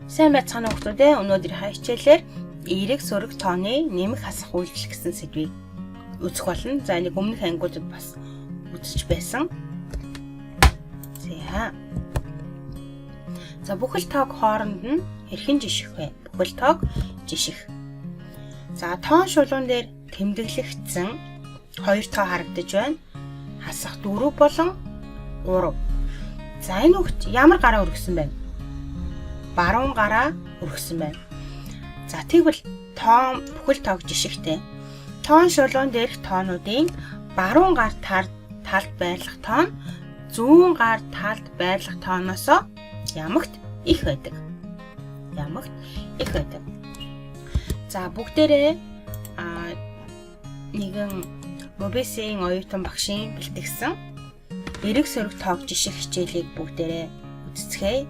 Сайн байцгаана уу хүмүүс. Өнөөдрийнхөө хичээлээр эерэг сөрөг тооны нэмэх хасах үйлдэл гэсэн сэдвийг үзэх болно. За нэг өмнөх ангиудад бас үзэж байсан. За бүхэл тоог хооронд нь хэрхэн жиших вэ? Бүхэл тоог жиших. За тоон шулуун дээр тэмдэглэгдсэн 2 тоо харагдаж байна. Хасах 4 болон 3. За энэ хүүхд ямар гараа өргөсөн бэ? Баруун гараа өргөсөн байна. За тэгвэл тоон бүхэл тоог жишихтэй. Тоон шулуун дээрх тоонуудын баруун гар талд байрлах тоон зүүн гар талд байрлах тооноос ямагт их байдаг. За бүгдээрээ нэгэн Мобесийн оюутан багшийн бэлтгэсэн эерэг сөрөг тоог жиших хичээлийг бүгдээрээ үзцгээе.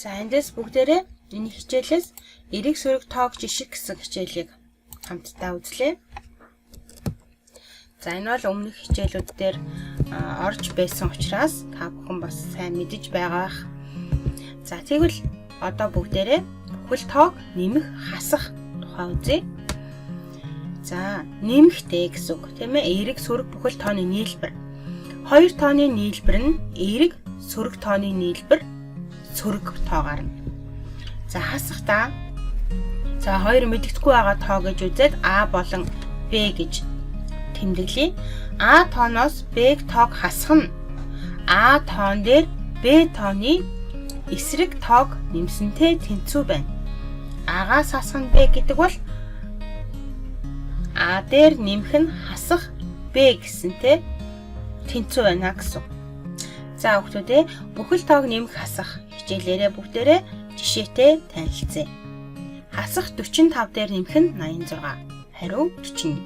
За эндээс бүгдээрээ энэ хичээлээс эерэг сөрөг тоог жиших гэсэн хичээлийг хамтдаа үзлээ. За энэ бол өмнөх хичээлүүд дээр орж байсан учраас та бүхэн бас сайн мэдэж байгаа бах. За тэгвэл одоо бүгдээрээ бүхэл тоог нэмэх хасах тухай үзье. За нэмэхтэй гэсэн үг тийм ээ, эерэг сөрөг бүхэл тооны нийлбэр. 2 тооны нийлбэр нь эерэг сөрөг тооны нийлбэр сөрөг тоо гарна. За хасахдаа за хоёр мэддэхгүй байгаа тоо гэж үзээд А болон Б гэж тэмдэглэе. А тооноос Б тоог хасах нь А тоон дээр Б тооны эсрэг тоог нэмсэнтэй тэнцүү байна. А-гаас хасах нь Б гэдэг бол А дээр нэмэх нь хасах Б гэсэнтэй тэнцүү байна гэсэн. За хүүхдүүдээ бүхэл тоог нэмэх хасах хичээлээрээ бүгдээрээ жишээтэй танилцъя. Хасах 45 дээр нэмэх нь 86, хариу 41.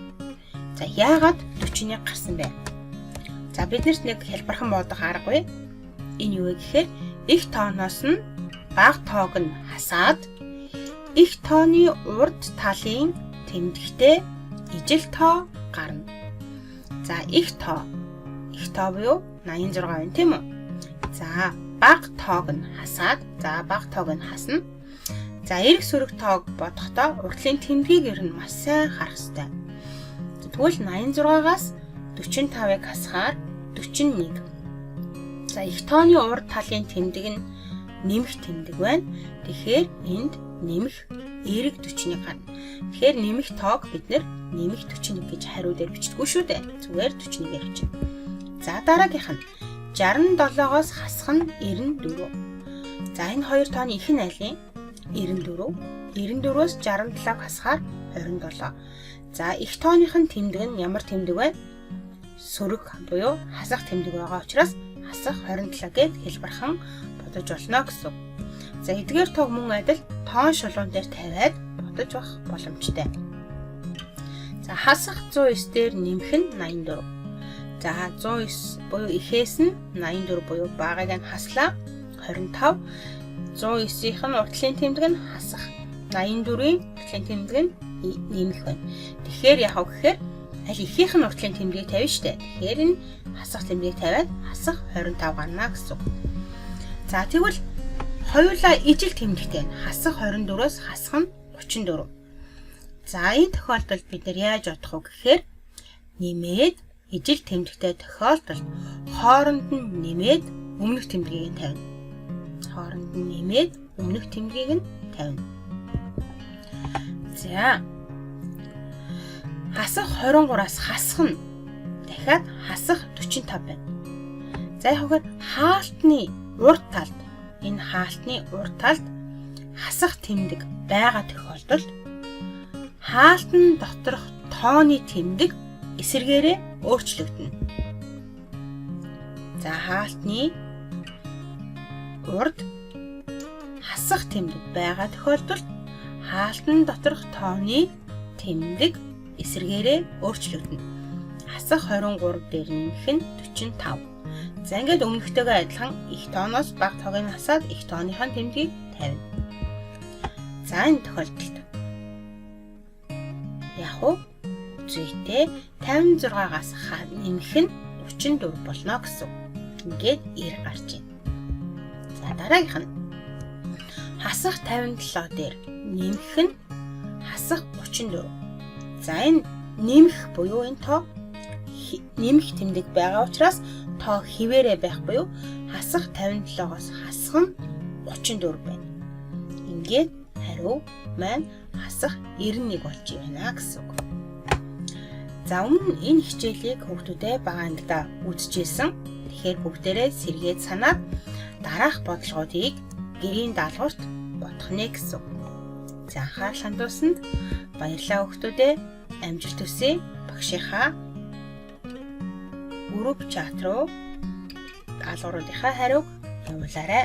За яагаад 41 гарсан бэ? За биднэрт нэг хэлбархан бодох аргагүй. Энэ юу вэ гэхээр их тооноос нь бага тоог нь хасаад их тооны урд талын тэмдэгтээ ижил тоо гарна. За их тоо буюу 86 байна тийм үү? За бага тоог нь хасаад, за бага тоог нь хасна. За эрг сөрөг тоог бодохдоо уртлын тэмдгийг ер нь маш сайн харах ёстой. Тэгвэл 86-аас 45-ыг хасахаар 41. За их тооны урд талын тэмдэг нь нэмэх тэмдэг байна. Тэгэхээр энд нэмэх эрг 41 гарна. Тэгэхээр нэмэх тоог бид нэмэх 41 гэж хариу дээр бичдэггүй шүү дээ. Зүгээр 41-ээр бичнэ. За дараагийнх нь 67-оос хасах нь 94. За энэ хоёр тооны их нь аль нь? 94. 94-өөс 67-г хасахаар 27. За их тооных нь тэмдэг нь ямар тэмдэг вэ? Сөрөг буюу хасах тэмдэг байгаа учраас хасах 27 гэд хэлбэрхэн бодож болно гэсэн. За эдгээр тоог мөн адил тоон шулуун дээр тавиад бодож авах боломжтой. За хасах 109 дээр нэмэх нь 84. За 109 буюу ихээс нь 84 буюу багыг нь хаслаа 25. 109-ийнх нь уртлын тэмдэг нь хасах. 84-ийн уртлын тэмдэг нь нэмэх байна. Тэгэхээр яах вэ гэхээр аль ихийнх нь уртлын тэмдгийг тавина штэ. Тэгэхээр энэ хасах тэмдгийг тавиад хасах 25 гарна гэсэн. За тэгвэл хоёулаа ижил тэмдэгтэй нь хасах 24-өөс хасах нь 34. За энэ тохиолдолд бид яаж бодох вэ гэхээр нэмээд ижил тэмдэгтэй тохиолдолд хооронд нь нэмээд өмнөх тэмдгийг нь тавина. Хооронд нь нэмээд өмнөх тэмдгийг нь тавина. За хасах 23-аас хасах нь дахиад хасах 45 байна. За яагаад хаалтны урд талд энэ хаалтны урд талд хасах тэмдэг байгаа тохиолдолд хаалтн доторх тооны тэмдэг эсэргээрээ өөрчлөгдөнө. За хаалтны урд хасах тэмдэг байгаа тохиолдолд хаалтн доторх тооны тэмдэг эсэргээрээ өөрчлөгдөнө. Хасах 23 дээр нэмэх нь 45. За ингээд өмнөхтэйгээ адилхан их тооноос бага тоог нь хасаад их тооныхон тэмдгийг тавина. За энэ тохиолдолд яг уу зүйтэй 56-аас нэмэх нь 34 болно гэсэн. Ингээд 90 гарч байна. За дараагийнх нь хасах 57 дээр нэмэх нь хасах 34. За энэ нэмэх буюу энэ тоо нэмэх тэмдэг байгаа учраас тоо хിവэрэ байх буюу хасах 57-оос хасах нь 34 байна. Ингээд хариу маань хасах 91 болж байна гэсэн үг. За өмнө энэ хичээлийг хүүхдүүдэд бага ангидаа үзчихсэн. Тэгэхээр бүгдээрээ сэргээд санаад дараах бодлогоодыг гэрийн даалгаварт бодох нэ гэсэн. За анхаарал хандуулсанд баярлалаа хүүхдүүдэд. Амжилт хүсье. Багшийнхаа групп чат руу даалгавруудынхаа хариуг явуулаарай.